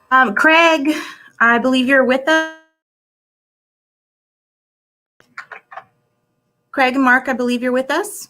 Craig, I believe you're with us. Craig and Mark, I believe you're with us.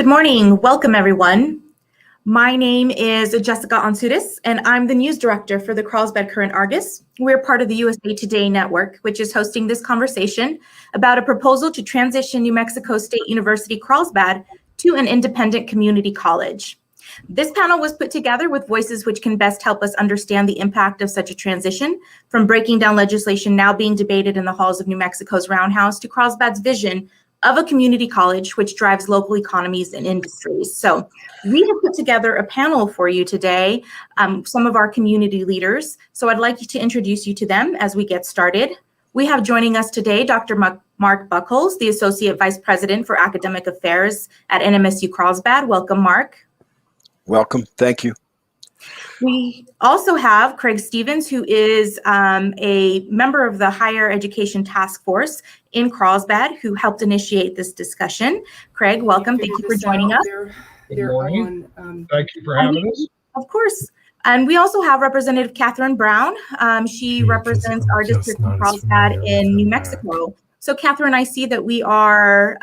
morning. Welcome, everyone. My name is Jessica Ansudis, and I'm the news director for the Carlsbad Current Argus. We're part of the USA Today network, which is hosting this conversation about a proposal to transition New Mexico State University Carlsbad to an independent community college. This panel was put together with voices which can best help us understand the impact of such a transition, from breaking down legislation now being debated in the halls of New Mexico's Roundhouse to Carlsbad's vision of a community college which drives local economies and industries. So we have put together a panel for you today, some of our community leaders. So I'd like to introduce you to them as we get started. We have joining us today Dr. Mark Buckles, the Associate Vice President for Academic Affairs at NMSU Carlsbad. Welcome, Mark. Welcome. Thank you. We also have Craig Stevens, who is a member of the Higher Education Task Force in Carlsbad, who helped initiate this discussion. Craig, welcome. Thank you for joining us. Good morning. Thank you for having us. Of course. And we also have Representative Catherine Brown. She represents our district in Carlsbad in New Mexico. So Catherine, I see that we are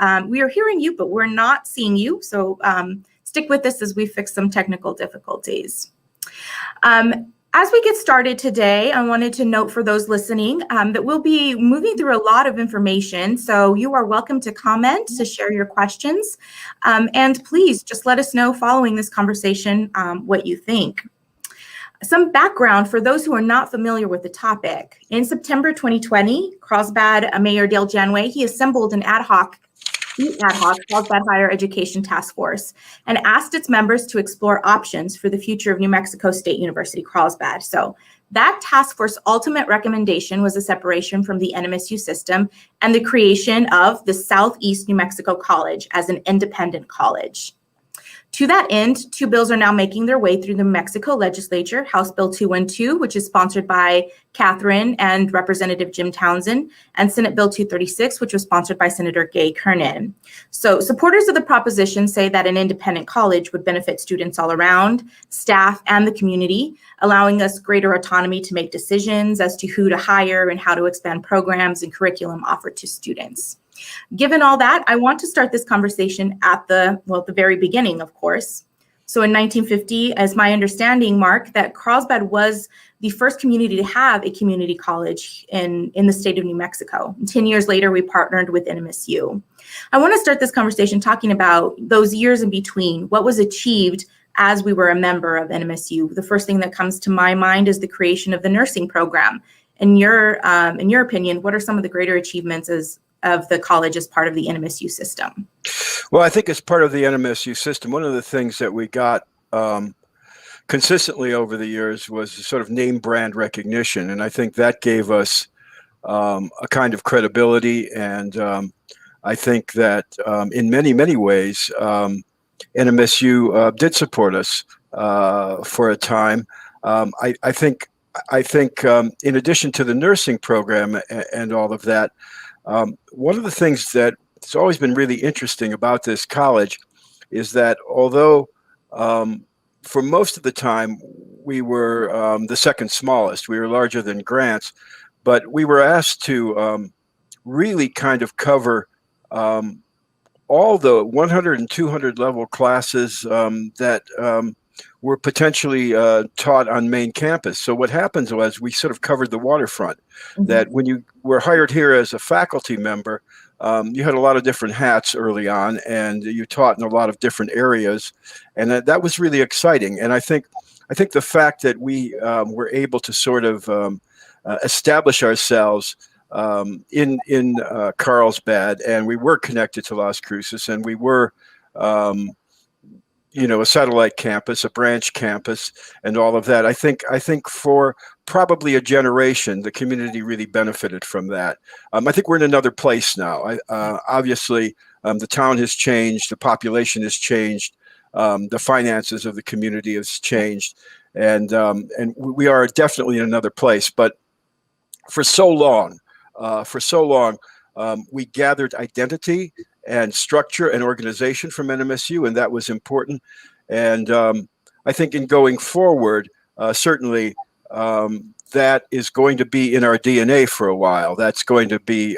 hearing you, but we're not seeing you. So stick with us as we fix some technical difficulties. As we get started today, I wanted to note for those listening that we'll be moving through a lot of information. So you are welcome to comment, to share your questions, and please just let us know following this conversation what you think. Some background for those who are not familiar with the topic. In September 2020, Carlsbad Mayor Dale Janway, he assembled an ad hoc Carlsbad Higher Education Task Force and asked its members to explore options for the future of New Mexico State University Carlsbad. So that task force ultimate recommendation was a separation from the NMSU system and the creation of the Southeast New Mexico College as an independent college. To that end, two bills are now making their way through the New Mexico legislature: House Bill 212, which is sponsored by Catherine and Representative Jim Townsend, and Senate Bill 236, which was sponsored by Senator Gay Kernan. So supporters of the proposition say that an independent college would benefit students all around, staff, and the community, allowing us greater autonomy to make decisions as to who to hire and how to expand programs and curriculum offered to students. Given all that, I want to start this conversation at the very beginning, of course. So in 1950, as my understanding, Mark, that Carlsbad was the first community to have a community college in the state of New Mexico. And 10 years later, we partnered with NMSU. I want to start this conversation talking about those years in between, what was achieved as we were a member of NMSU. The first thing that comes to my mind is the creation of the nursing program. In your opinion, what are some of the greater achievements of the college as part of the NMSU system? Well, I think as part of the NMSU system, one of the things that we got consistently over the years was sort of name brand recognition. And I think that gave us a kind of credibility. And I think that in many, many ways, NMSU did support us for a time. I think in addition to the nursing program and all of that, one of the things that has always been really interesting about this college is that although for most of the time we were the second smallest, we were larger than Grants, but we were asked to really kind of cover all the 100 and 200 level classes that were potentially taught on main campus. So what happens was we sort of covered the waterfront. Mm-hmm. That when you were hired here as a faculty member, you had a lot of different hats early on, and you taught in a lot of different areas, and that was really exciting. And I think the fact that we were able to sort of establish ourselves in Carlsbad, and we were connected to Las Cruces, and we were a satellite campus, a branch campus, and all of that. I think for probably a generation, the community really benefited from that. I think we're in another place now. Obviously, the town has changed, the population has changed, the finances of the community has changed, and we are definitely in another place. But for so long, we gathered identity and structure and organization from NMSU, and that was important. And I think in going forward, certainly that is going to be in our DNA for a while. That's going to be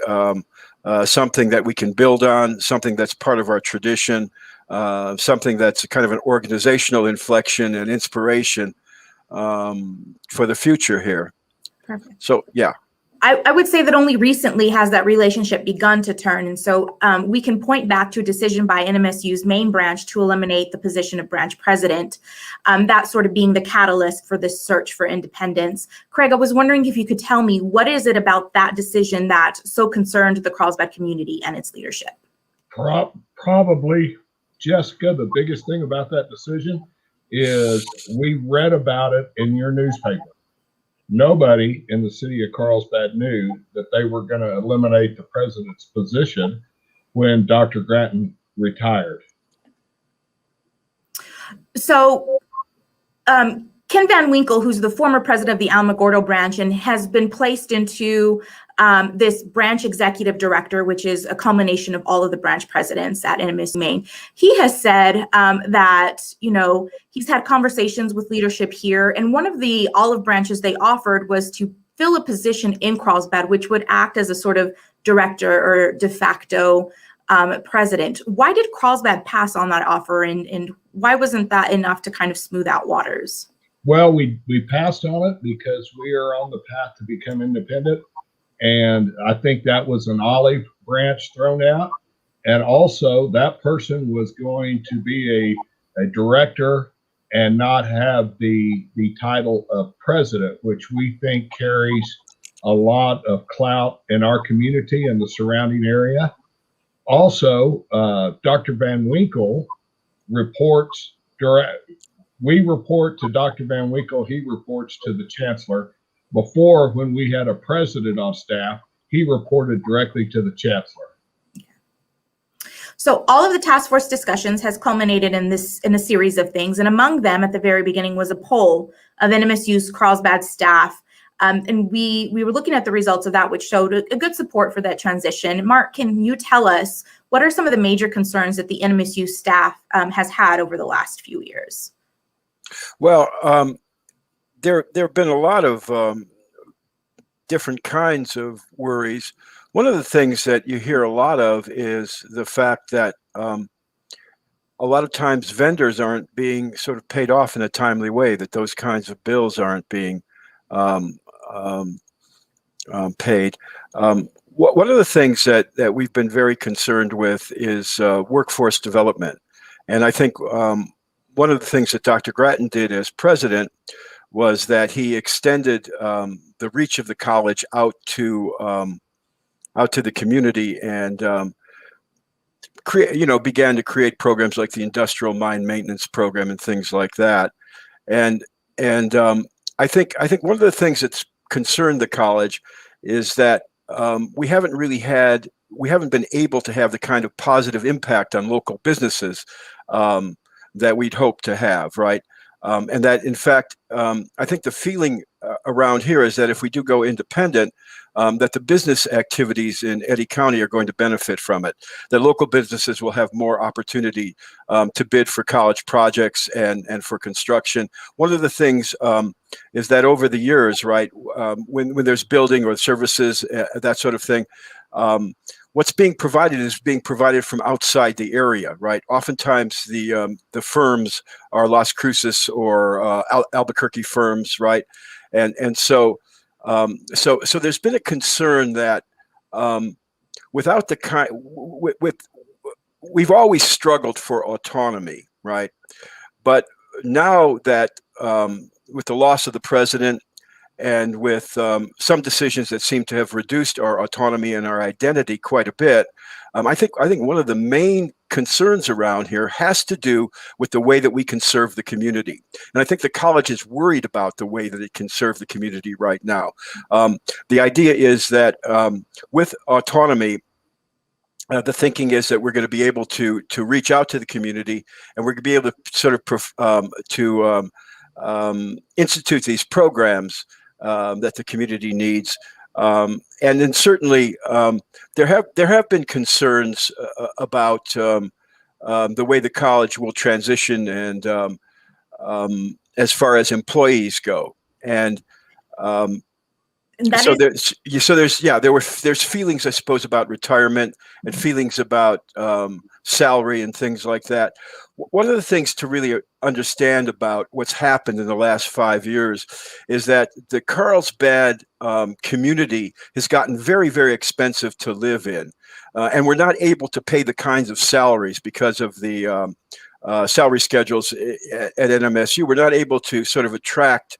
something that we can build on, something that's part of our tradition. something that's kind of an organizational inflection and inspiration for the future here. Perfect. So, yeah. I would say that only recently has that relationship begun to turn. And so we can point back to a decision by NMSU's main branch to eliminate the position of branch president, that sort of being the catalyst for this search for independence. Craig, I was wondering if you could tell me, what is it about that decision that so concerned the Carlsbad community and its leadership? Probably, Jessica, the biggest thing about that decision is we read about it in your newspaper. Nobody in the city of Carlsbad knew that they were going to eliminate the president's position when Dr. Grattan retired. So Ken Van Winkle, who's the former president of the Alamogordo branch and has been placed into this branch executive director, which is a culmination of all of the branch presidents at NMSU Maine. He has said that, you know, he's had conversations with leadership here, and one of the olive branches they offered was to fill a position in Carlsbad, which would act as a sort of director or de facto president. Why did Carlsbad pass on that offer, and why wasn't that enough to kind of smooth out waters? Well, we passed on it because we are on the path to become independent. And I think that was an olive branch thrown out. And also that person was going to be a director and not have the title of president, which we think carries a lot of clout in our community and the surrounding area. Also, Dr. Van Winkle reports we report to Dr. Van Winkle, he reports to the chancellor. Before, when we had a president on staff, he reported directly to the chancellor. So all of the task force discussions has culminated in a series of things. And among them at the very beginning was a poll of NMSU's Carlsbad staff. And we were looking at the results of that, which showed a good support for that transition. Mark, can you tell us what are some of the major concerns that the NMSU staff has had over the last few years? Well, there have been a lot of different kinds of worries. One of the things that you hear a lot of is the fact that a lot of times vendors aren't being sort of paid off in a timely way, that those kinds of bills aren't being paid. One of the things that we've been very concerned with is workforce development. And I think one of the things that Dr. Grattan did as president was that he extended the reach of the college out to the community and began to create programs like the Industrial Mine Maintenance Program and things like that. And I think one of the things that's concerned the college is that we haven't been able to have the kind of positive impact on local businesses that we'd hope to have, right? And that, in fact, I think the feeling around here is that if we do go independent, that the business activities in Eddy County are going to benefit from it, that local businesses will have more opportunity to bid for college projects and for construction. One of the things is that over the years, right, when there's building or services, that sort of thing, what's being provided is being provided from outside the area, right? Oftentimes the firms are Las Cruces or Albuquerque firms, right? And so there's been a concern that without we've always struggled for autonomy, right? But now that with the loss of the president and with some decisions that seem to have reduced our autonomy and our identity quite a bit, I think one of the main concerns around here has to do with the way that we can serve the community. And I think the college is worried about the way that it can serve the community right now. The idea is that with autonomy, the thinking is that we're going to be able to reach out to the community, and we're going to be able to sort of institute these programs that the community needs. And then certainly there have been concerns about the way the college will transition and as far as employees go. And so there's feelings, I suppose, about retirement and feelings about salary and things like that. One of the things to really understand about what's happened in the last 5 years is that the Carlsbad community has gotten very, very expensive to live in. And we're not able to pay the kinds of salaries because of the salary schedules at NMSU. We're not able to sort of attract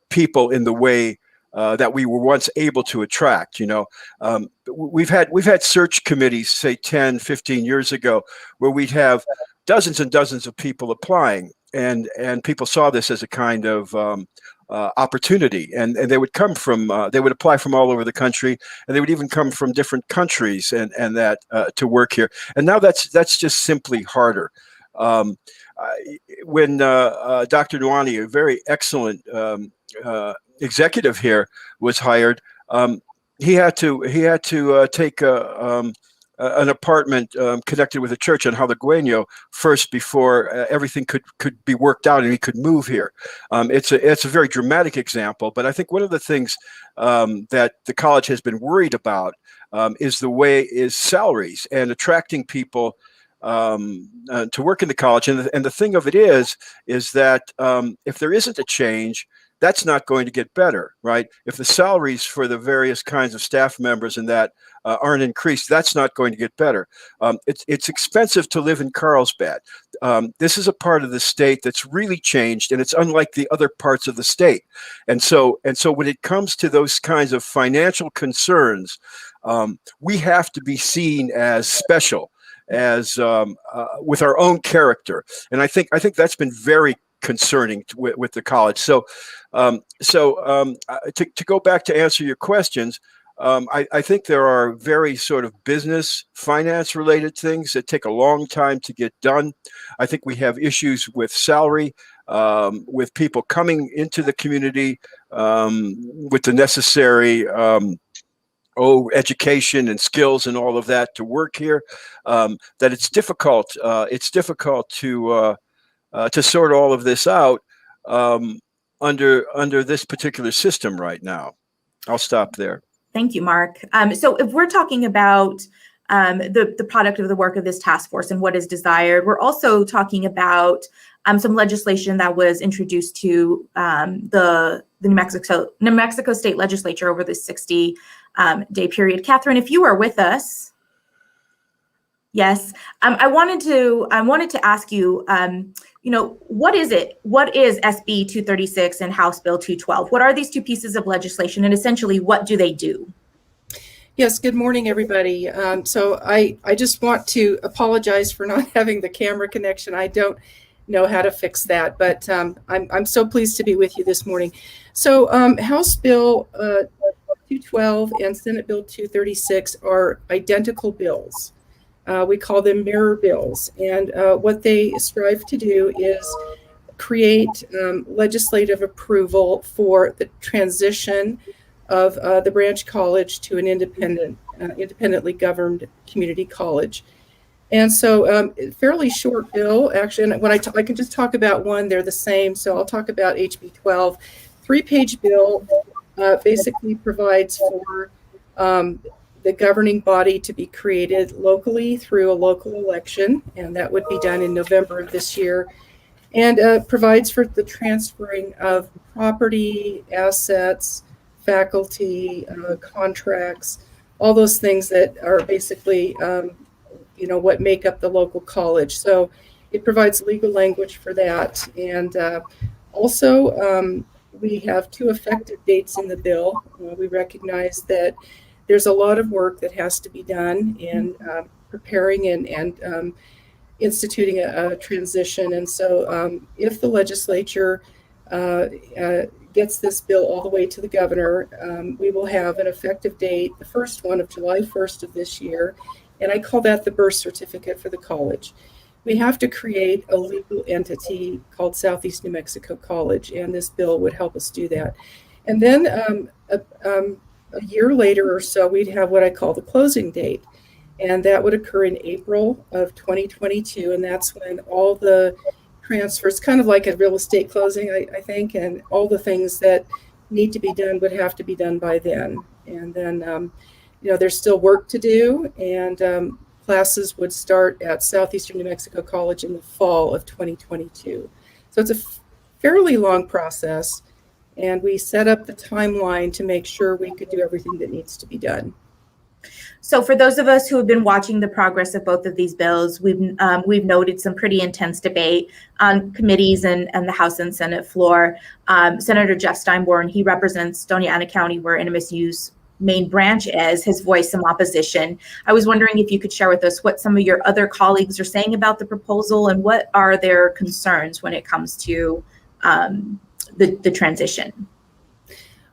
people in the way that we were once able to attract. We've had search committees, say 10, 15 years ago, where we'd have dozens and dozens of people applying, and people saw this as a kind of opportunity, and they would come from they would apply from all over the country, and they would even come from different countries and that to work here. And now that's just simply harder. When Dr. Nwani, a very excellent executive here, was hired, he had to take an apartment connected with a church on Jalagueño first before everything could be worked out and he could move here. It's a very dramatic example, but I think one of the things that the college has been worried about is salaries and attracting people to work in the college. And the thing of it is that if there isn't a change, that's not going to get better, right? If the salaries for the various kinds of staff members and that aren't increased, that's not going to get better. It's expensive to live in Carlsbad. This is a part of the state that's really changed, and it's unlike the other parts of the state. And so when it comes to those kinds of financial concerns, we have to be seen as special, as with our own character. And I think that's been very concerning with the college. So to go back to answer your questions, I think there are very sort of business, finance related things that take a long time to get done. I think we have issues with salary, with people coming into the community with the necessary education and skills and all of that to work here. That it's difficult. It's difficult to sort all of this out under this particular system right now. I'll stop there. Thank you, Mark. So if we're talking about the product of the work of this task force and what is desired, we're also talking about some legislation that was introduced to the New Mexico State Legislature over this 60-day period. Catherine, if you are with us. Yes, I wanted to ask you, what is it? What is SB 236 and House Bill 212? What are these two pieces of legislation, and essentially, what do they do? Yes, good morning, everybody. So I just want to apologize for not having the camera connection. I don't know how to fix that, but I'm so pleased to be with you this morning. So House Bill 212 and Senate Bill 236 are identical bills. We call them mirror bills, and what they strive to do is create legislative approval for the transition of the branch college to an independently governed community college. And so fairly short bill, actually, and when I can just talk about one, they're the same. So I'll talk about HB 12. 3-page bill basically provides for the governing body to be created locally through a local election, and that would be done in November of this year, and provides for the transferring of property, assets, faculty, contracts, all those things that are basically, what make up the local college. So it provides legal language for that. And also, we have 2 effective dates in the bill. We recognize that there's a lot of work that has to be done in preparing and instituting a transition. And so if the legislature gets this bill all the way to the governor, we will have an effective date, the first one of July 1st of this year. And I call that the birth certificate for the college. We have to create a legal entity called Southeast New Mexico College, and this bill would help us do that. And then a year later or so, we'd have what I call the closing date. And that would occur in April of 2022. And that's when all the transfers, kind of like a real estate closing, I think, and all the things that need to be done would have to be done by then. And then, there's still work to do. And classes would start at Southeastern New Mexico College in the fall of 2022. So it's a fairly long process, and we set up the timeline to make sure we could do everything that needs to be done. So for those of us who have been watching the progress of both of these bills, we've noted some pretty intense debate on committees and the House and Senate floor. Senator Jeff Steinborn, he represents Doña Ana County, where NMSU's main branch is, has voiced some opposition. I was wondering if you could share with us what some of your other colleagues are saying about the proposal and what are their concerns when it comes to the transition.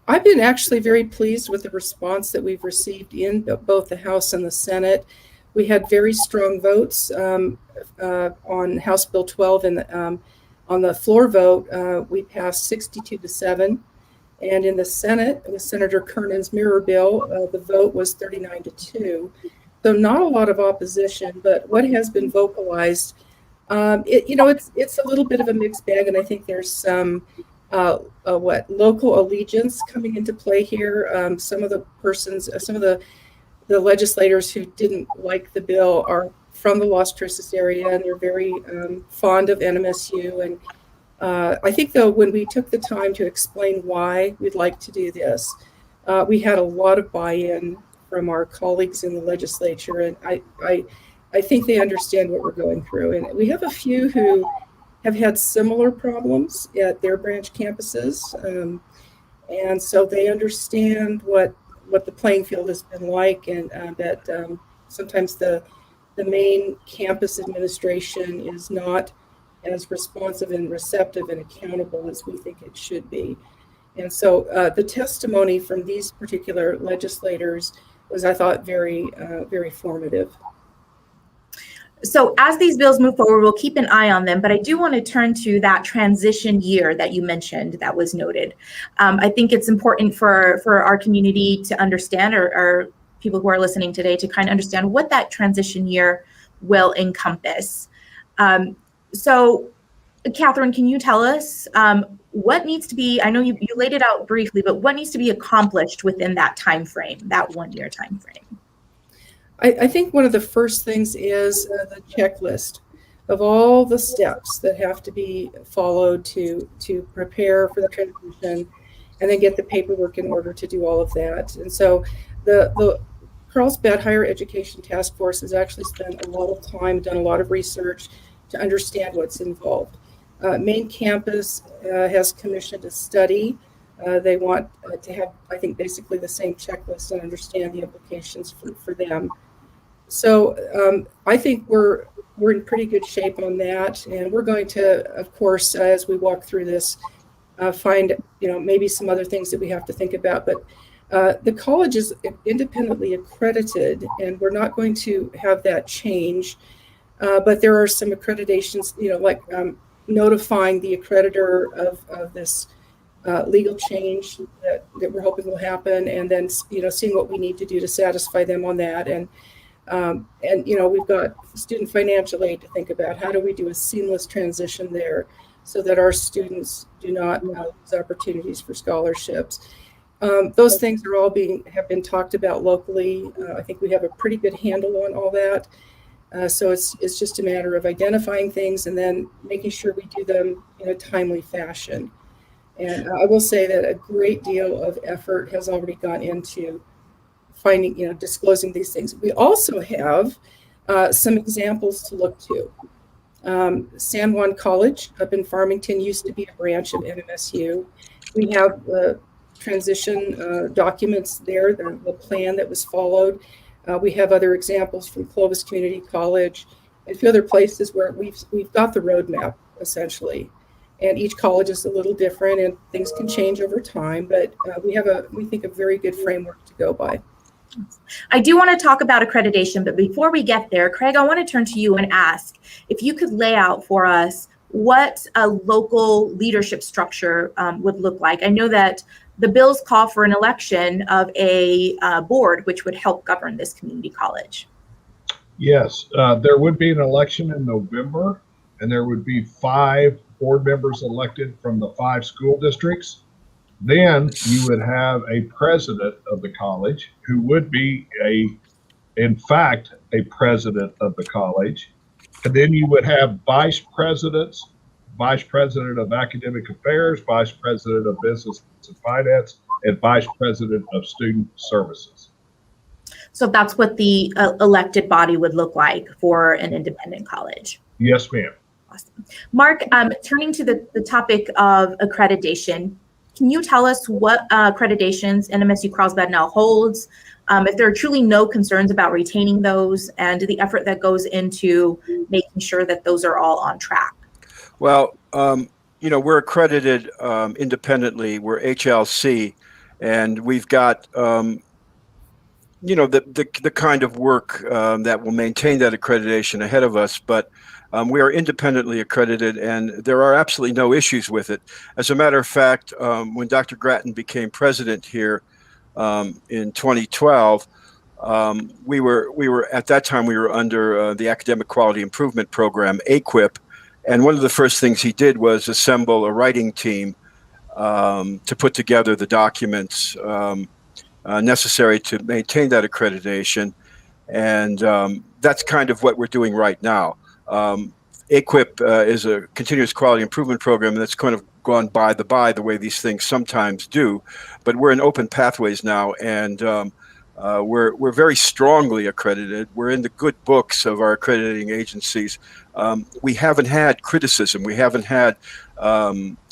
I've been actually very pleased with the response that we've received in both the House and the Senate. We had very strong votes on House Bill 12, and on the floor vote, we passed 62-7. And in the Senate, with Senator Kernan's mirror bill, the vote was 39-2. So not a lot of opposition, but what has been vocalized, it's a little bit of a mixed bag, and I think there's some local allegiance coming into play here. Some of the legislators who didn't like the bill are from the Las Cruces area, and they're very fond of NMSU. And I think, though, when we took the time to explain why we'd like to do this, we had a lot of buy-in from our colleagues in the legislature, and I think they understand what we're going through. And we have a few who have had similar problems at their branch campuses, and so they understand what the playing field has been like, and that sometimes the main campus administration is not as responsive and receptive and accountable as we think it should be. And so the testimony from these particular legislators was, I thought, very, very formative. So as these bills move forward, we'll keep an eye on them, but I do want to turn to that transition year that you mentioned that was noted. I think it's important for our community to understand, or people who are listening today to kind of understand what that transition year will encompass. So Catherine, can you tell us what needs to be, I know you laid it out briefly, but what needs to be accomplished within that time frame, that 1 year time frame? I think one of the first things is the checklist of all the steps that have to be followed to prepare for the transition, and then get the paperwork in order to do all of that. And so the Carlsbad Higher Education Task Force has actually spent a lot of time, done a lot of research to understand what's involved. Main campus has commissioned a study. They want to have, I think, basically the same checklist and understand the implications for them. So I think we're in pretty good shape on that, and we're going to, of course, as we walk through this, find maybe some other things that we have to think about. But the college is independently accredited, and we're not going to have that change. But there are some accreditations, like notifying the accreditor of this legal change that we're hoping will happen, and then seeing what we need to do to satisfy them on that. And we've got student financial aid to think about. How do we do a seamless transition there so that our students do not lose opportunities for scholarships? Those things are all have been talked about locally. I think we have a pretty good handle on all that. So it's just a matter of identifying things and then making sure we do them in a timely fashion. And I will say that a great deal of effort has already gone into finding, disclosing these things. We also have some examples to look to. San Juan College up in Farmington used to be a branch of NMSU. We have transition documents there, the plan that was followed. We have other examples from Clovis Community College and a few other places where we've got the roadmap, essentially. And each college is a little different, and things can change over time, but we think, a very good framework to go by. I do want to talk about accreditation, but before we get there, Craig, I want to turn to you and ask if you could lay out for us what a local leadership structure would look like. I know that the bills call for an election of a board, which would help govern this community college. Yes, there would be an election in November, and there would be 5 board members elected from the 5 school districts. Then you would have a president of the college who would be a in fact, a president of the college. And then you would have vice presidents, vice president of academic affairs, vice president of business and finance, and vice president of student services. So that's what the elected body would look like for an independent college. Yes, ma'am. Awesome. Mark, turning to the topic of accreditation, can you tell us what accreditations NMSU Carlsbad now holds, if there are truly no concerns about retaining those, and the effort that goes into making sure that those are all on track? Well, we're accredited independently. We're HLC, and we've got the kind of work that will maintain that accreditation ahead of us, but we are independently accredited, and there are absolutely no issues with it. As a matter of fact, when Dr. Grattan became president here in 2012, we were at that time we were under the Academic Quality Improvement Program, AQIP, and one of the first things he did was assemble a writing team to put together the documents necessary to maintain that accreditation, and that's kind of what we're doing right now. AQIP is a continuous quality improvement program that's kind of gone by the way these things sometimes do, but we're in open pathways now, and we're very strongly accredited. We're in the good books of our accrediting agencies. We haven't had criticism. We haven't had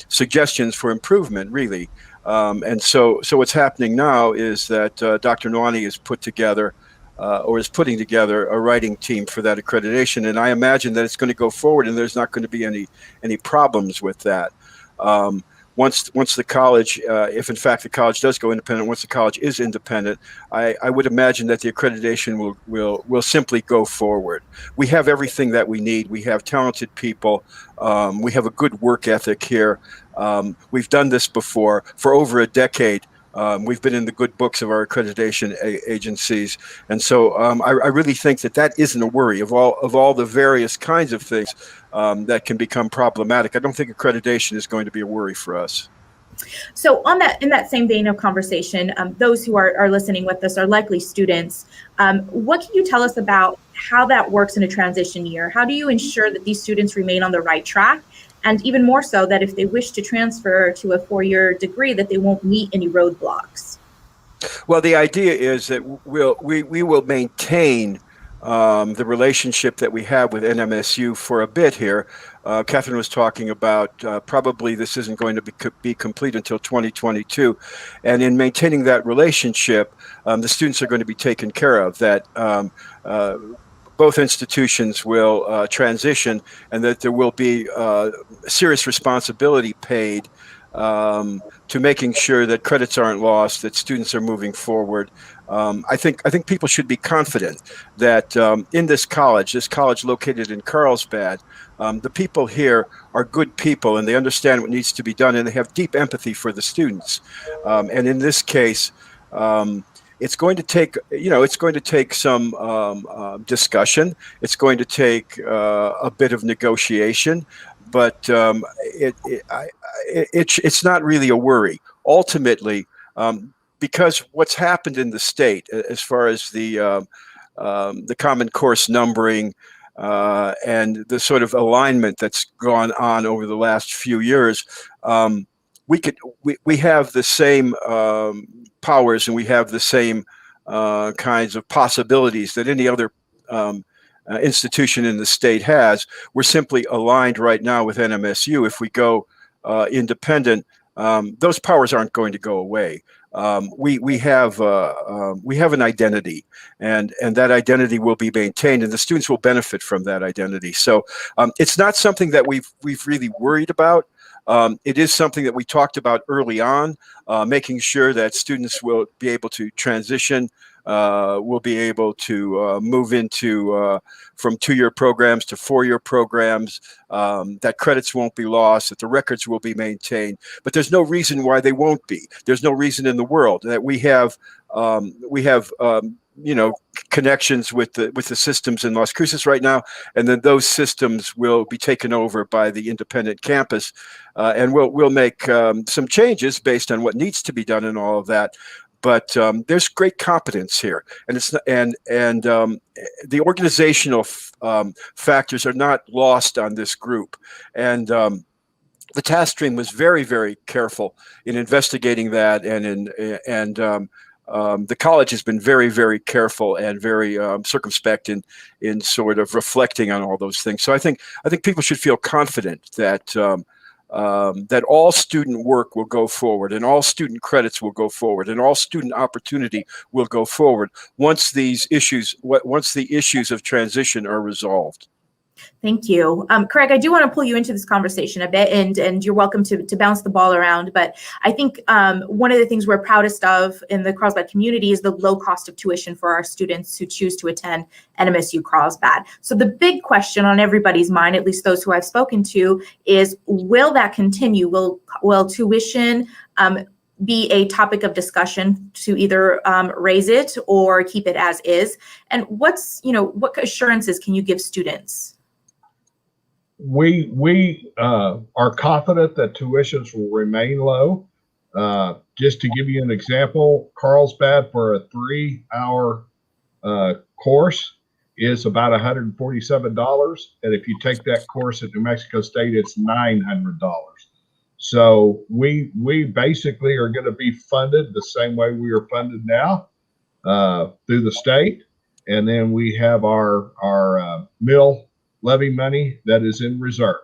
suggestions for improvement, really. And so what's happening now is that Dr. Nwani has put together or is putting together a writing team for that accreditation, and I imagine that it's going to go forward, and there's not going to be any problems with that. Once the college, if in fact the college does go independent, once the college is independent, I would imagine that the accreditation will simply go forward. We have everything that we need. We have talented people. We have a good work ethic here. We've done this before for over a decade. We've been in the good books of our accreditation agencies, and so I really think that isn't a worry of all the various kinds of things that can become problematic. I don't think accreditation is going to be a worry for us. So in that same vein of conversation, those who are listening with us are likely students. What can you tell us about how that works in a transition year? How do you ensure that these students remain on the right track? And even more so, that if they wish to transfer to a four-year degree, that they won't meet any roadblocks? Well, the idea is that we will maintain the relationship that we have with NMSU for a bit here. Catherine was talking about probably this isn't going to be complete until 2022. And in maintaining that relationship, the students are going to be taken care of, that both institutions will transition, and that there will be serious responsibility paid to making sure that credits aren't lost, that students are moving forward. I think people should be confident that in this college located in Carlsbad, the people here are good people, and they understand what needs to be done, and they have deep empathy for the students. And in this case, it's going to take some discussion. It's going to take a bit of negotiation, but it's not really a worry. Ultimately, because what's happened in the state as far as the Common Course numbering and the sort of alignment that's gone on over the last few years, we have the same powers, and we have the same kinds of possibilities that any other institution in the state has. We're simply aligned right now with NMSU. If we go independent, those powers aren't going to go away. We have an identity, and that identity will be maintained, and the students will benefit from that identity. So it's not something that we've really worried about. It is something that we talked about early on, making sure that students will be able to transition, will be able to move into from 2-year programs to 4-year programs, that credits won't be lost, that the records will be maintained. But there's no reason why they won't be. There's no reason in the world that we have connections with the systems in Las Cruces right now, and then those systems will be taken over by the independent campus, and we'll make some changes based on what needs to be done and all of that. but there's great competence here, and it's not, and the organizational factors are not lost on this group, and the task stream was very, very careful in investigating that, and the college has been very, very careful and very circumspect in sort of reflecting on all those things. So I think people should feel confident that that all student work will go forward, and all student credits will go forward, and all student opportunity will go forward once the issues of transition are resolved. Thank you. Craig, I do want to pull you into this conversation a bit, and you're welcome to bounce the ball around. But I think one of the things we're proudest of in the Carlsbad community is the low cost of tuition for our students who choose to attend NMSU Carlsbad. So the big question on everybody's mind, at least those who I've spoken to, is will that continue? Will tuition be a topic of discussion to either raise it or keep it as is? And what assurances can you give students? We are confident that tuitions will remain low. Just to give you an example, Carlsbad for a 3-hour course is about $147, and if you take that course at New Mexico State, it's $900. So we basically are going to be funded the same way we are funded now through the state, and then we have our mill levy money that is in reserve.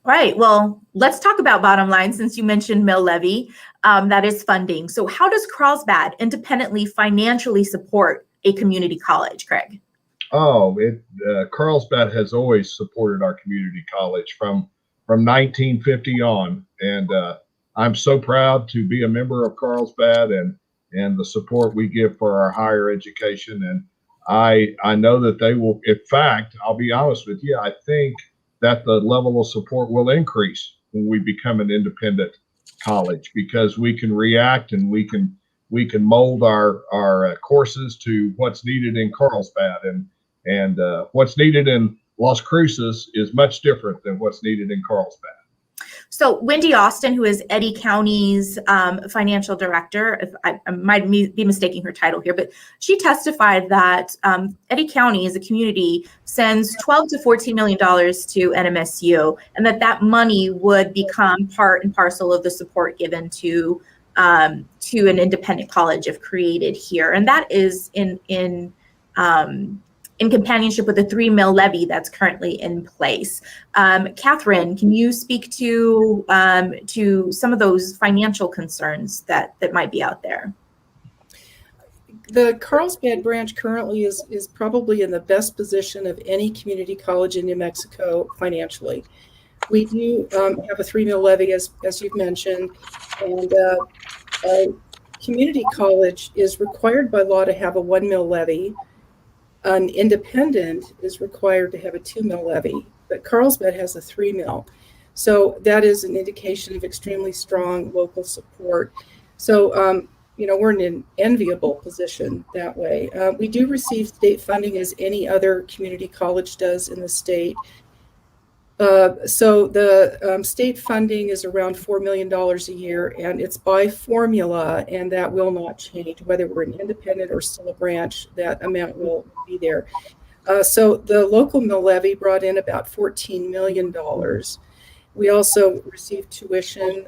All right. Well, let's talk about bottom line, since you mentioned mill levy, that is funding. So how does Carlsbad independently financially support a community college, Craig? Oh, Carlsbad has always supported our community college from 1950 on. And I'm so proud to be a member of Carlsbad and the support we give for our higher education. And I know that they will, in fact, I'll be honest with you, I think that the level of support will increase when we become an independent college, because we can react and we can mold our courses to what's needed in Carlsbad, and what's needed in Las Cruces is much different than what's needed in Carlsbad. So Wendy Austin, who is Eddy County's financial director, if I might be mistaking her title here, but she testified that Eddy County as a community sends $12 to $14 million to NMSU, and that money would become part and parcel of the support given to an independent college if created here. And that is in companionship with the 3 mill levy that's currently in place. Catherine, can you speak to some of those financial concerns that might be out there? The Carlsbad branch currently is probably in the best position of any community college in New Mexico financially. We do have a 3 mill levy, as you've mentioned, and a community college is required by law to have a 1 mill levy. An independent is required to have a 2 mill levy, but Carlsbad has a 3 mill. So that is an indication of extremely strong local support. So, we're in an enviable position that way. We do receive state funding as any other community college does in the state. So the state funding is around $4 million a year, and it's by formula, and that will not change. Whether we're an independent or still a branch, that amount will be there. So the local mill levy brought in about $14 million. We also received tuition.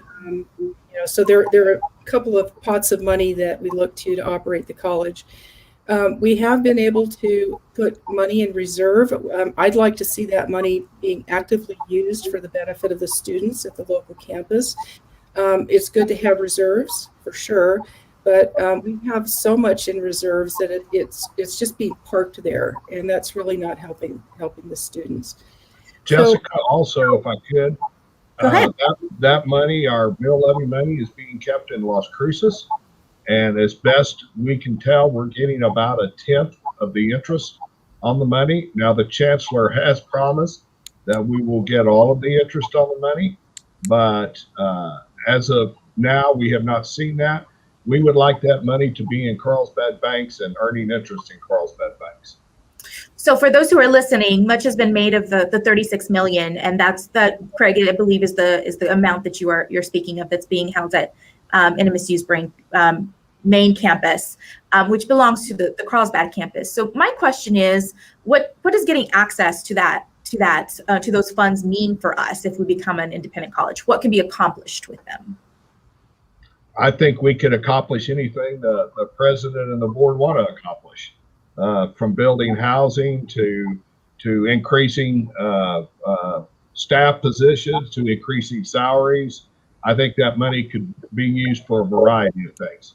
So there are a couple of pots of money that we look to operate the college. We have been able to put money in reserve. I'd like to see that money being actively used for the benefit of the students at the local campus. It's good to have reserves for sure, but we have so much in reserves that it's just being parked there, and that's really not helping the students. Jessica, also, if I could, Go ahead. That money, our mill levy money, is being kept in Las Cruces. And as best we can tell, we're getting about 1/10 of the interest on the money. Now, the chancellor has promised that we will get all of the interest on the money, but as of now, we have not seen that. We would like that money to be in Carlsbad banks and earning interest in Carlsbad banks. So for those who are listening, much has been made of the 36 million, and that's Craig, I believe, is the amount that you're speaking of that's being held at NMSU's main campus, which belongs to the Carlsbad campus. So my question is, what does getting access to those funds mean for us if we become an independent college? What can be accomplished with them? I think we could accomplish anything the president and the board want to accomplish, from building housing to increasing staff positions to increasing salaries. I think that money could be used for a variety of things.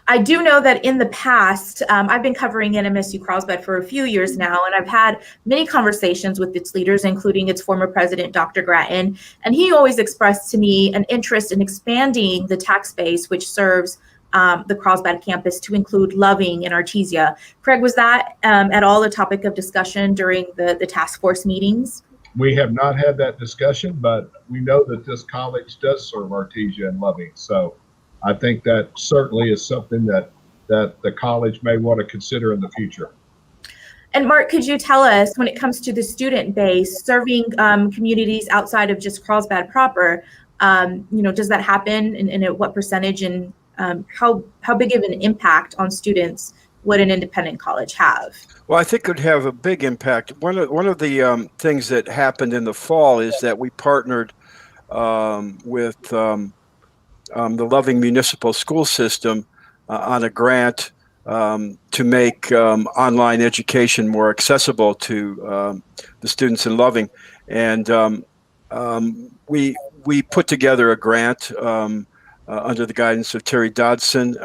I do know that in the past, I've been covering NMSU Carlsbad for a few years now, and I've had many conversations with its leaders, including its former president, Dr. Grattan, and he always expressed to me an interest in expanding the tax base, which serves the Carlsbad campus, to include Loving and Artesia. Craig, was that at all a topic of discussion during the task force meetings? We have not had that discussion, but we know that this college does serve Artesia and Loving. So I think that certainly is something that the college may want to consider in the future. And Mark, could you tell us, when it comes to the student base, serving communities outside of just Carlsbad proper, does that happen, and at what percentage, and how big of an impact on students would an independent college have? Well, I think it would have a big impact. One of the things that happened in the fall is that we partnered with the Loving Municipal School System on a grant to make online education more accessible to the students in Loving, and we put together a grant under the guidance of Terry Dodson,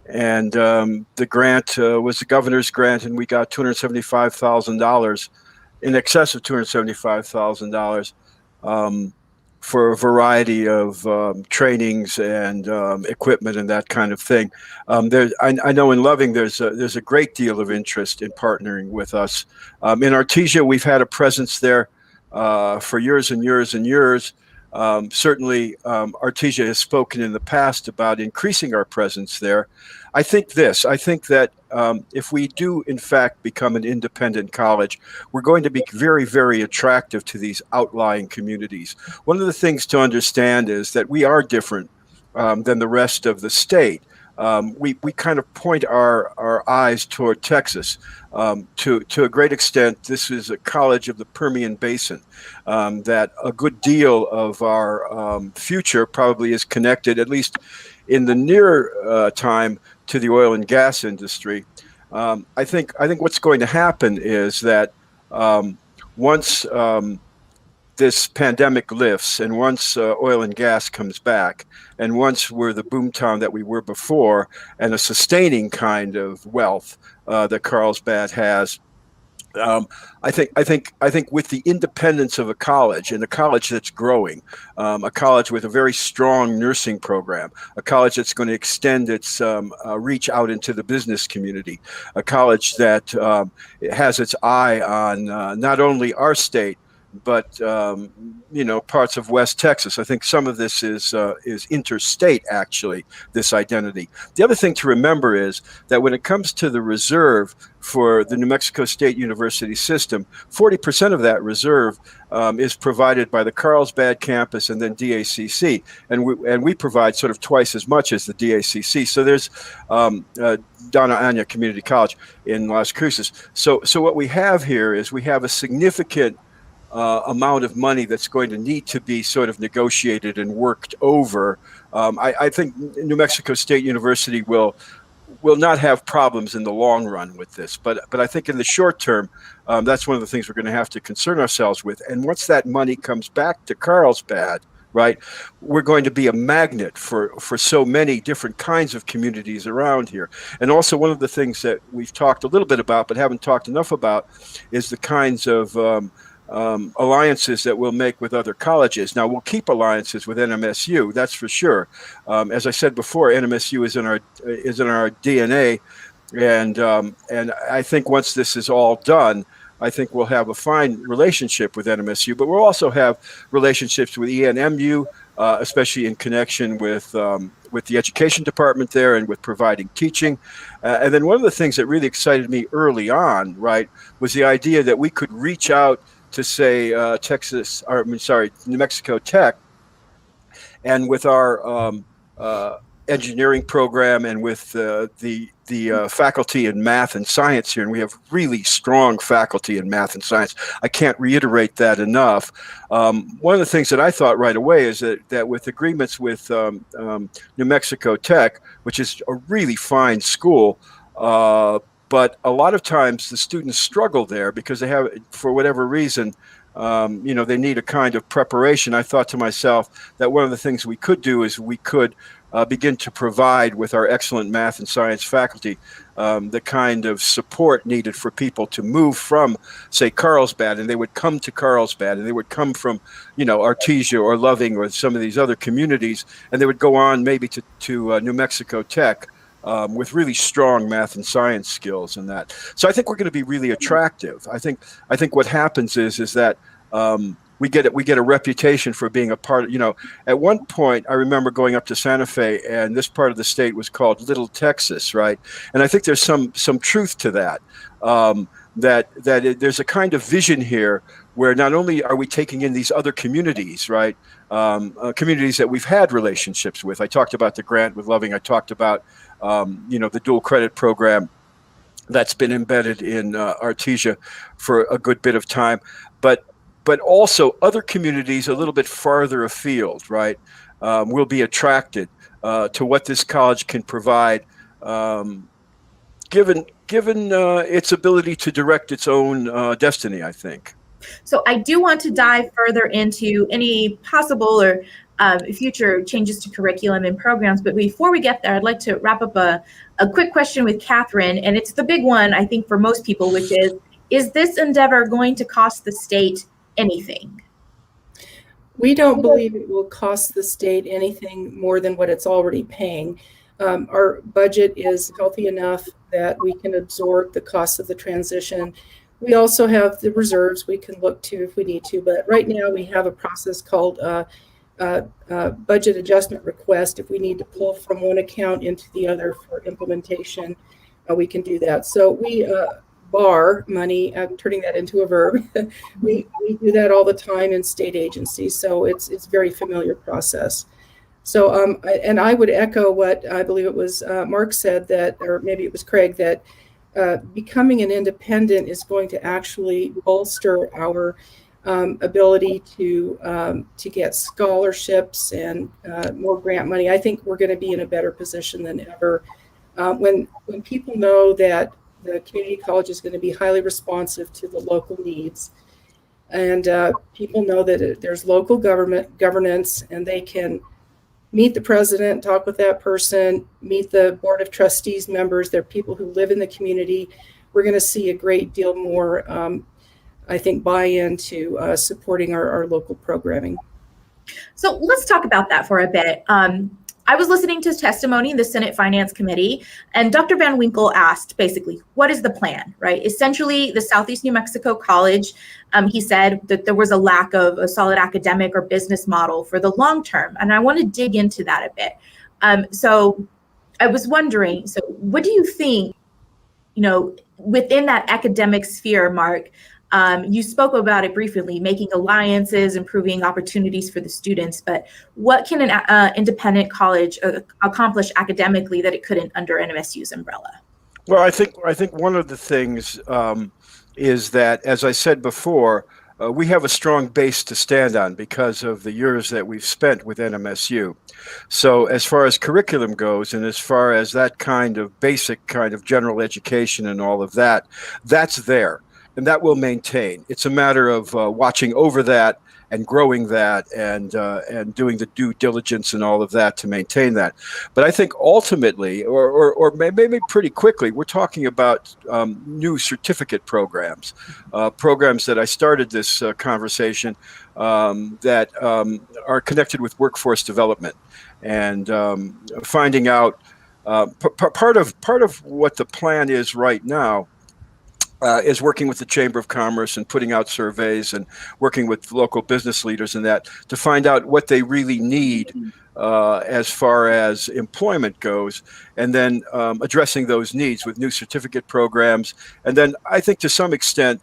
and the grant was the governor's grant, and we got $275,000, in excess of $275,000. For a variety of trainings and equipment and that kind of thing. I know in Loving there's a great deal of interest in partnering with us. In Artesia, we've had a presence there for years and years and years. Certainly, Artesia has spoken in the past about increasing our presence there. I think that if we do, in fact, become an independent college, we're going to be very, very attractive to these outlying communities. One of the things to understand is that we are different than the rest of the state. We kind of point our eyes toward Texas. To a great extent, this is a college of the Permian Basin, that a good deal of our future probably is connected, at least in the near time, to the oil and gas industry. I think what's going to happen is that once this pandemic lifts, and once oil and gas comes back, and once we're the boomtown that we were before, and a sustaining kind of wealth that Carlsbad has, I think with the independence of a college, and a college that's growing, a college with a very strong nursing program, a college that's going to extend its reach out into the business community, a college that has its eye on not only our state, but parts of West Texas. I think some of this is interstate, actually, this identity. The other thing to remember is that when it comes to the reserve for the New Mexico State University system, 40% of that reserve is provided by the Carlsbad campus and then DACC, and we provide sort of twice as much as the DACC. So there's Donna Anya Community College in Las Cruces. So what we have here is we have a significant amount of money that's going to need to be sort of negotiated and worked over. I think New Mexico State University will not have problems in the long run with this, but I think in the short term, that's one of the things we're going to have to concern ourselves with. And once that money comes back to Carlsbad, right, we're going to be a magnet for so many different kinds of communities around here. And also, one of the things that we've talked a little bit about but haven't talked enough about is the kinds of alliances that we'll make with other colleges. Now, we'll keep alliances with NMSU, that's for sure. As I said before, NMSU is in our DNA, and I think once this is all done, I think we'll have a fine relationship with NMSU. But we'll also have relationships with ENMU, especially in connection with the education department there and with providing teaching. And then one of the things that really excited me early on, right, was the idea that we could reach out to, say, New Mexico Tech, and with our engineering program and with the faculty in math and science here, and we have really strong faculty in math and science. I can't reiterate that enough. One of the things that I thought right away is that with agreements with New Mexico Tech, which is a really fine school, but a lot of times the students struggle there because they have, for whatever reason, they need a kind of preparation. I thought to myself that one of the things we could do is we could begin to provide with our excellent math and science faculty the kind of support needed for people to move from, say, Carlsbad, and they would come to Carlsbad, and they would come from, Artesia or Loving or some of these other communities, and they would go on maybe to New Mexico Tech with really strong math and science skills and that. So I think we're going to be really attractive. I think what happens is that we get a reputation for being a part of, at one point I remember going up to Santa Fe, and this part of the state was called Little Texas, right? And I think there's some truth to that. There's a kind of vision here where not only are we taking in these other communities, right? Communities that we've had relationships with. I talked about the grant with Loving. I talked about the dual credit program that's been embedded in Artesia for a good bit of time, but also other communities a little bit farther afield, right, will be attracted to what this college can provide, given its ability to direct its own destiny, I think. So I do want to dive further into any possible or future changes to curriculum and programs. But before we get there, I'd like to wrap up a quick question with Catherine. And it's the big one, I think, for most people, which is this endeavor going to cost the state anything? We don't believe it will cost the state anything more than what it's already paying. Our budget is healthy enough that we can absorb the cost of the transition. We also have the reserves we can look to if we need to, but right now we have a process called budget adjustment request. If we need to pull from one account into the other for implementation, we can do that. So we bar money, turning that into a verb. we do that all the time in state agencies, so it's a very familiar process. So and I would echo what I believe it was Mark said, that, or maybe it was Craig, that becoming an independent is going to actually bolster our ability to get scholarships and more grant money. I think we're going to be in a better position than ever when people know that the community college is going to be highly responsive to the local needs, and people know that there's local governance, and they can meet the president, talk with that person, meet the board of trustees members. They're people who live in the community. We're going to see a great deal more, I think, buy-in to supporting our local programming. So let's talk about that for a bit. I was listening to testimony in the Senate Finance Committee, and Dr. Van Winkle asked, basically, what is the plan, right? Essentially, the Southeast New Mexico College, he said that there was a lack of a solid academic or business model for the long term, and I want to dig into that a bit. So I was wondering, so what do you think, within that academic sphere, Mark, you spoke about it briefly, making alliances, improving opportunities for the students, but what can an independent college accomplish academically that it couldn't under NMSU's umbrella? Well, I think one of the things is that, as I said before, we have a strong base to stand on because of the years that we've spent with NMSU. So as far as curriculum goes, and as far as that kind of basic kind of general education and all of that, that's there. And that will maintain. It's a matter of watching over that and growing that and doing the due diligence and all of that to maintain that. But I think ultimately, or maybe pretty quickly, we're talking about new certificate programs, programs that I started this conversation that are connected with workforce development and finding out part of what the plan is right now. is working with the Chamber of Commerce and putting out surveys and working with local business leaders and that to find out what they really need as far as employment goes, and then addressing those needs with new certificate programs, and then I think to some extent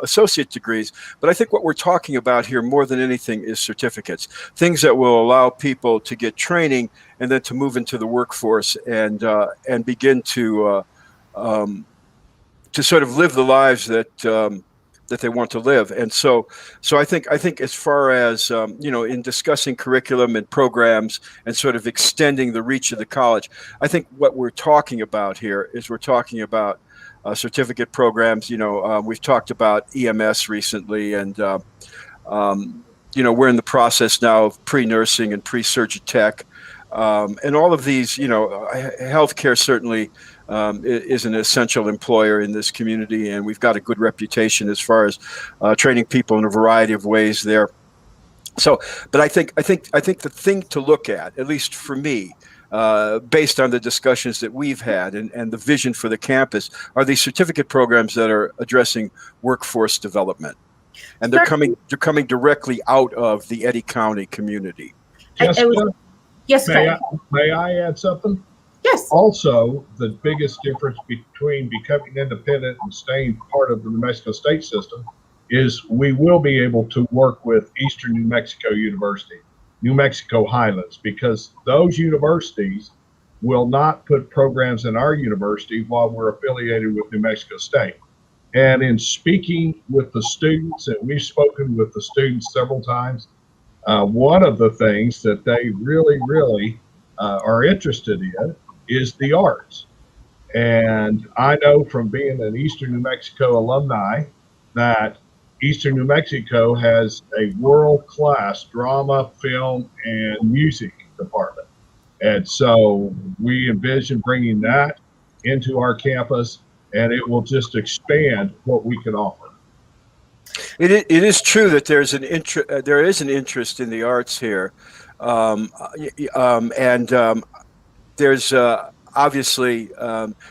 associate degrees. But I think what we're talking about here more than anything is certificates, things that will allow people to get training and then to move into the workforce and begin to sort of live the lives that that they want to live. And so I think as far as in discussing curriculum and programs and sort of extending the reach of the college, I think what we're talking about here is we're talking about certificate programs. We've talked about EMS recently, and we're in the process now of pre-nursing and pre-surgery tech, and all of these. Healthcare certainly is an essential employer in this community, and we've got a good reputation as far as training people in a variety of ways there. So, but I think the thing to look at least for me, based on the discussions that we've had and the vision for the campus, are these certificate programs that are addressing workforce development, and they're coming directly out of the Eddy County community. Yes, may I add something? Yes. Also, the biggest difference between becoming independent and staying part of the New Mexico state system is we will be able to work with Eastern New Mexico University, New Mexico Highlands, because those universities will not put programs in our university while we're affiliated with New Mexico State. And in speaking with the students, and we've spoken with the students several times, one of the things that they really are interested in is the arts. And I know from being an Eastern New Mexico alumni that Eastern New Mexico has a world-class drama, film, and music department. And so we envision bringing that into our campus, and it will just expand what we can offer. It is true that there is an interest in the arts here, there's obviously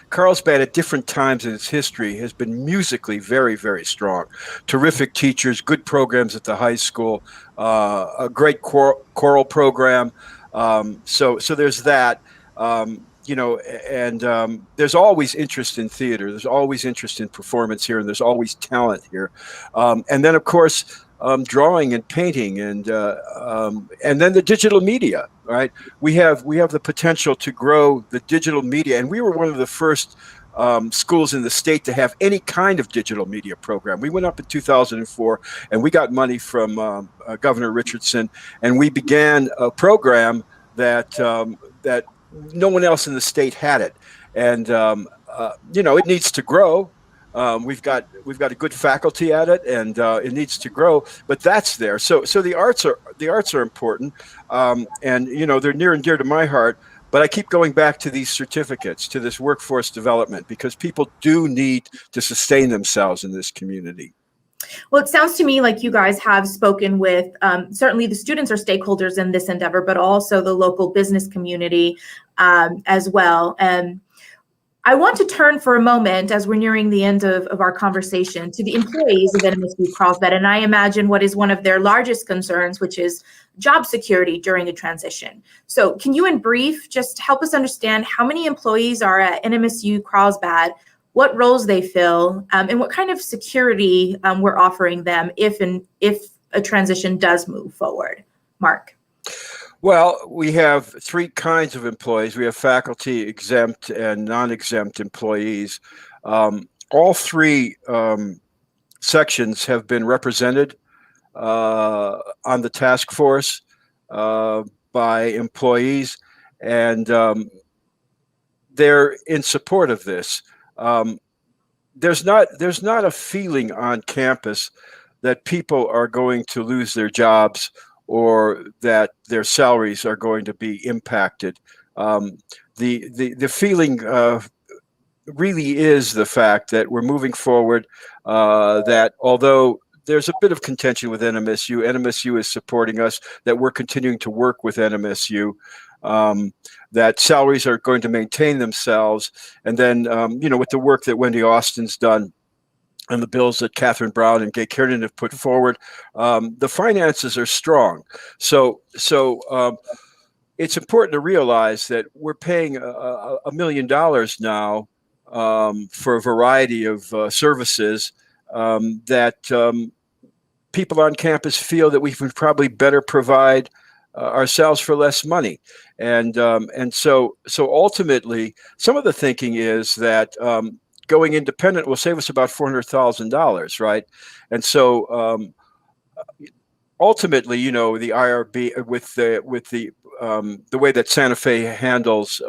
Carlsbad at different times in its history has been musically very strong. Terrific teachers, good programs at the high school, a great choral program. So there's that. There's always interest in theater. There's always interest in performance here, and there's always talent here. And then, of course, drawing and painting, and then the digital media. Right? We have the potential to grow the digital media, and we were one of the first schools in the state to have any kind of digital media program. We went up in 2004, and we got money from Governor Richardson, and we began a program that no one else in the state had it, and it needs to grow. We've got a good faculty at it, and it needs to grow. But that's there. So the arts are important, and they're near and dear to my heart. But I keep going back to these certificates, to this workforce development, because people do need to sustain themselves in this community. Well, it sounds to me like you guys have spoken with certainly the students are stakeholders in this endeavor, but also the local business community as well. And I want to turn for a moment, as we're nearing the end of our conversation, to the employees of NMSU Carlsbad. And I imagine what is one of their largest concerns, which is job security during a transition. So can you, in brief, just help us understand how many employees are at NMSU Carlsbad, what roles they fill, and what kind of security we're offering them if a transition does move forward? Mark. Well, we have three kinds of employees. We have faculty, exempt, and non-exempt employees. All three sections have been represented on the task force by employees, and they're in support of this. There's not a feeling on campus that people are going to lose their jobs or that their salaries are going to be impacted. The feeling really is the fact that we're moving forward, that although there's a bit of contention with NMSU is supporting us, that we're continuing to work with NMSU, that salaries are going to maintain themselves. And then, with the work that Wendy Austin's done and the bills that Catherine Brown and Gay Kiernan have put forward, the finances are strong. So it's important to realize that we're paying $1 million now for a variety of services that people on campus feel that we can probably better provide ourselves for less money. And so ultimately, some of the thinking is that going independent will save us about $400,000, right? And so ultimately, you know, the IRB with the way that Santa Fe handles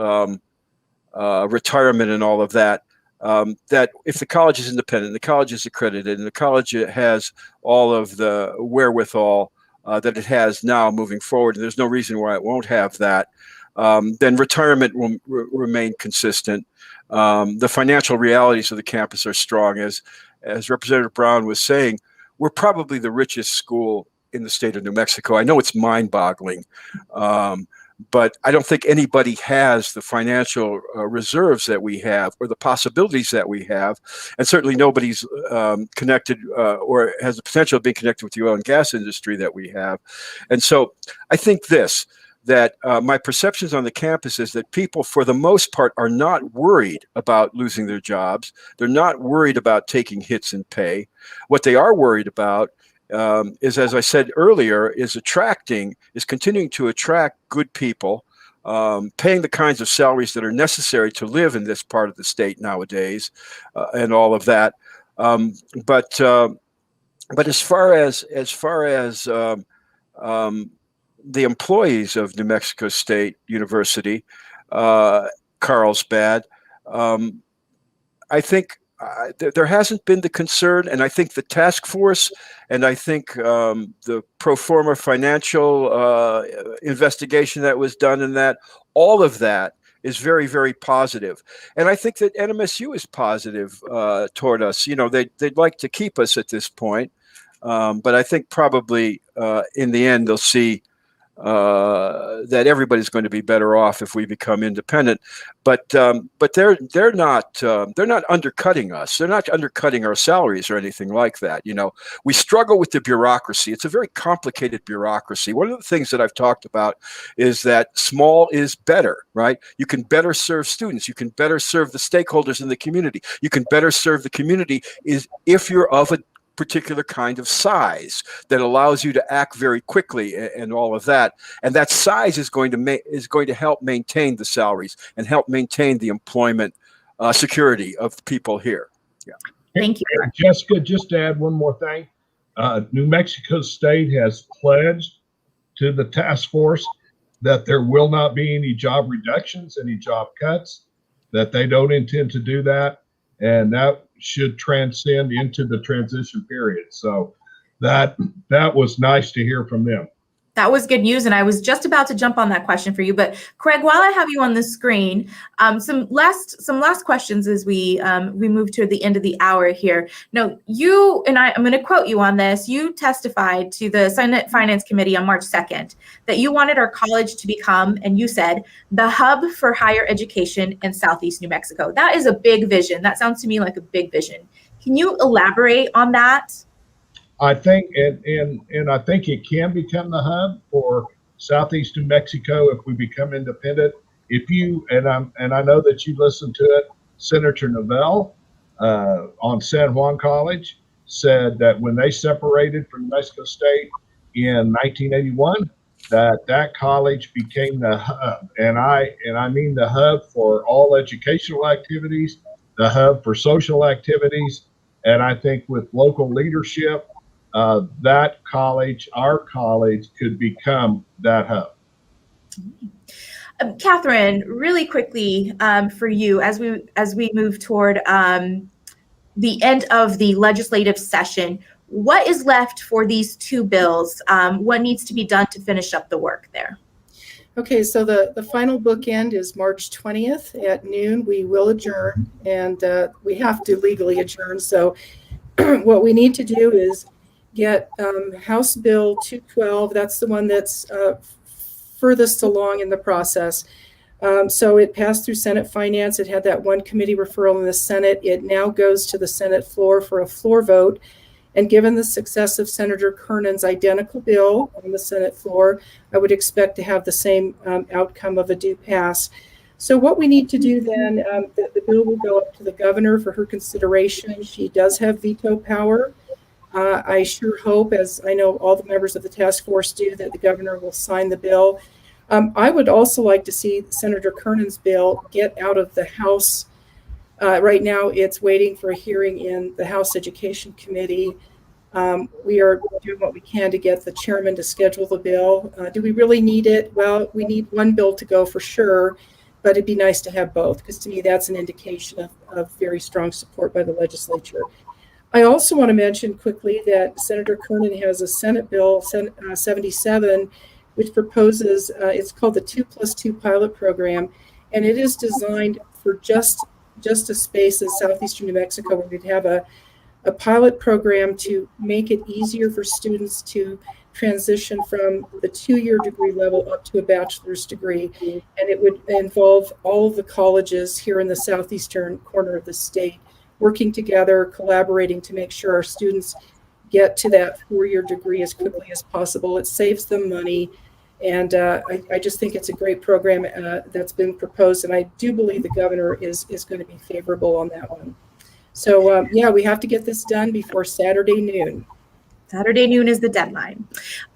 retirement and all of that, that if the college is independent, the college is accredited, and the college has all of the wherewithal that it has now moving forward, and there's no reason why it won't have that, then retirement will remain consistent. The financial realities of the campus are strong. As Representative Brown was saying, we're probably the richest school in the state of New Mexico. I know it's mind-boggling, but I don't think anybody has the financial reserves that we have or the possibilities that we have. And certainly nobody's connected or has the potential of being connected with the oil and gas industry that we have. And so I think that my perceptions on the campus is that people, for the most part, are not worried about losing their jobs. They're not worried about taking hits in pay. What they are worried about is, as I said earlier, is continuing to attract good people, paying the kinds of salaries that are necessary to live in this part of the state nowadays, and all of that. But as far as the employees of New Mexico State University, Carlsbad, I think there hasn't been the concern, and I think the task force, and I think the pro forma financial investigation that was done in that, all of that is very, very positive. And I think that NMSU is positive toward us. You know, they'd like to keep us at this point, but I think probably in the end they'll see that everybody's going to be better off if we become independent. But they're not undercutting us. They're not undercutting our salaries or anything like that. You know, we struggle with the bureaucracy. It's a very complicated bureaucracy. One of the things that I've talked about is that small is better, right? You can better serve students. You can better serve the stakeholders in the community. You can better serve the community if you're of a particular kind of size that allows you to act very quickly and all of that. And that size is going to help maintain the salaries and help maintain the employment security of the people here. Yeah. Thank you. Jessica, just to add one more thing. New Mexico State has pledged to the task force that there will not be any job reductions, any job cuts, that they don't intend to do that. And that should transcend into the transition period. So that was nice to hear from them. That was good news, and I was just about to jump on that question for you. But Craig, while I have you on the screen, some last questions as we move to the end of the hour here. Now, you and I'm going to quote you on this. You testified to the Senate Finance Committee on March 2nd that you wanted our college to become, and you said, the hub for higher education in Southeast New Mexico. That is a big vision. That sounds to me like a big vision. Can you elaborate on that? I think, and I think it can become the hub for Southeast New Mexico if we become independent. If you and I know that you listened to it, Senator Novell on San Juan College said that when they separated from New Mexico State in 1981, that college became the hub, and I mean the hub for all educational activities, the hub for social activities, and I think with local leadership, that college, our college, could become that hub. Catherine, really quickly for you, as we move toward the end of the legislative session, what is left for these two bills? What needs to be done to finish up the work there? Okay, so the final bookend is March 20th at noon. We will adjourn, and we have to legally adjourn. So what we need to do is get House Bill 212, that's the one that's furthest along in the process. So it passed through Senate Finance. It had that one committee referral in the Senate. It now goes to the Senate floor for a floor vote. And given the success of Senator Kernan's identical bill on the Senate floor, I would expect to have the same outcome of a due pass. So what we need to do then, the bill will go up to the governor for her consideration. She does have veto power. I sure hope, as I know all the members of the task force do, that the governor will sign the bill. I would also like to see Senator Kernan's bill get out of the House. Right now, it's waiting for a hearing in the House Education Committee. We are doing what we can to get the chairman to schedule the bill. Do we really need it? Well, we need one bill to go for sure, but it'd be nice to have both, because to me, that's an indication of very strong support by the legislature. I also want to mention quickly that Senator Kernan has a Senate Bill 77, which proposes, it's called the 2+2 pilot program, and it is designed for just a space in southeastern New Mexico where we'd have a pilot program to make it easier for students to transition from the 2-year degree level up to a bachelor's degree. And it would involve all of the colleges here in the southeastern corner of the state working together, collaborating to make sure our students get to that 4-year degree as quickly as possible. It saves them money. And I just think it's a great program that's been proposed. And I do believe the governor is going to be favorable on that one. So, yeah, we have to get this done before Saturday noon. Saturday noon is the deadline.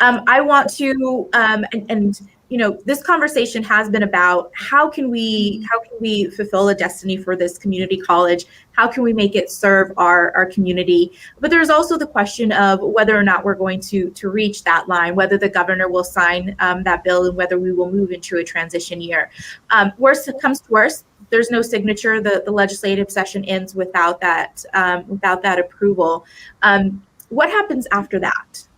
I want to, and you know, this conversation has been about how can we fulfill a destiny for this community college? How can we make it serve our community? But there's also the question of whether or not we're going to reach that line, whether the governor will sign that bill, and whether we will move into a transition year. Worst comes to worst, there's no signature. The legislative session ends without that approval. What happens after that?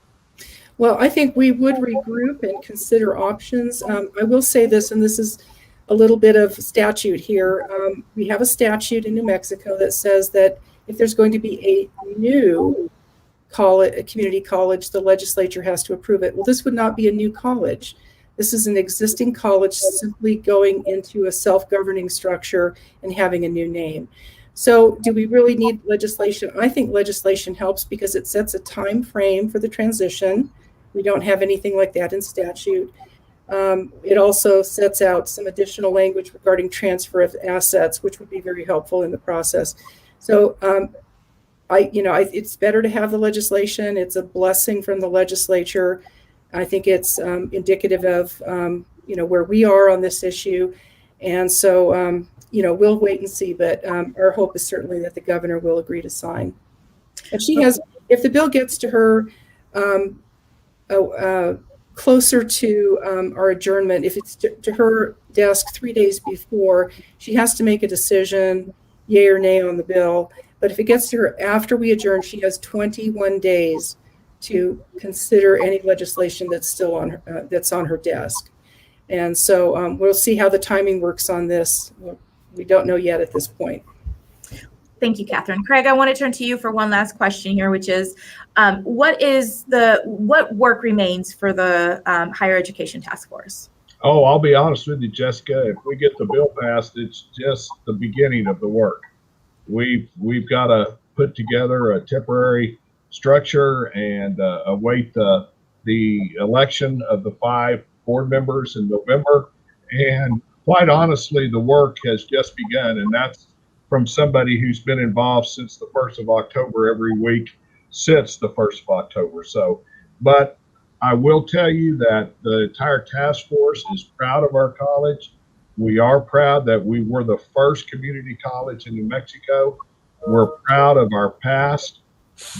Well, I think we would regroup and consider options. I will say this, and this is a little bit of statute here. We have a statute in New Mexico that says that if there's going to be a new college, a community college, the legislature has to approve it. Well, this would not be a new college. This is an existing college simply going into a self-governing structure and having a new name. So do we really need legislation? I think legislation helps because it sets a time frame for the transition. We don't have anything like that in statute. It also sets out some additional language regarding transfer of assets, which would be very helpful in the process. So it's better to have the legislation. It's a blessing from the legislature. I think it's indicative of where we are on this issue. And so we'll wait and see, but our hope is certainly that the governor will agree to sign. And she has, if the bill gets to her closer to our adjournment, if it's to her desk 3 days before, she has to make a decision, yay or nay on the bill. But if it gets to her after we adjourn, she has 21 days to consider any legislation that's still on her, that's on her desk. And so we'll see how the timing works on this. We don't know yet at this point. Thank you, Catherine. Craig, I want to turn to you for one last question here, which is, what work remains for the Higher Education Task Force? Oh, I'll be honest with you, Jessica. If we get the bill passed, it's just the beginning of the work. We've got to put together a temporary structure and await the election of the 5 board members in November. And quite honestly, the work has just begun, and that's from somebody who's been involved since the 1st of October every week since the 1st of October. So, but I will tell you that the entire task force is proud of our college. We are proud that we were the first community college in New Mexico. We're proud of our past,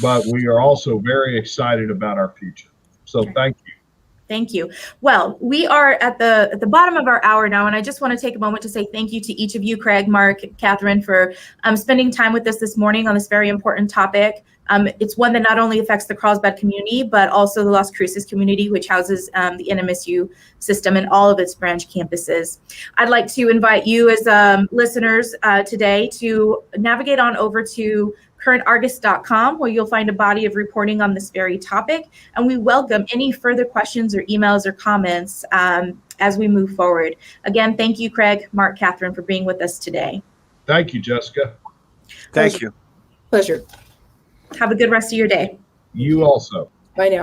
but we are also very excited about our future. So thank you. Thank you. Well, we are at the bottom of our hour now, and I just want to take a moment to say thank you to each of you, Craig, Mark, Catherine, for spending time with us this morning on this very important topic. It's one that not only affects the Carlsbad community, but also the Las Cruces community, which houses the NMSU system and all of its branch campuses. I'd like to invite you as listeners today to navigate on over to currentargus.com, where you'll find a body of reporting on this very topic. And we welcome any further questions or emails or comments as we move forward. Again, thank you, Craig, Mark, Catherine, for being with us today. Thank you, Jessica. Thank you. Pleasure. Have a good rest of your day. You also. Bye now.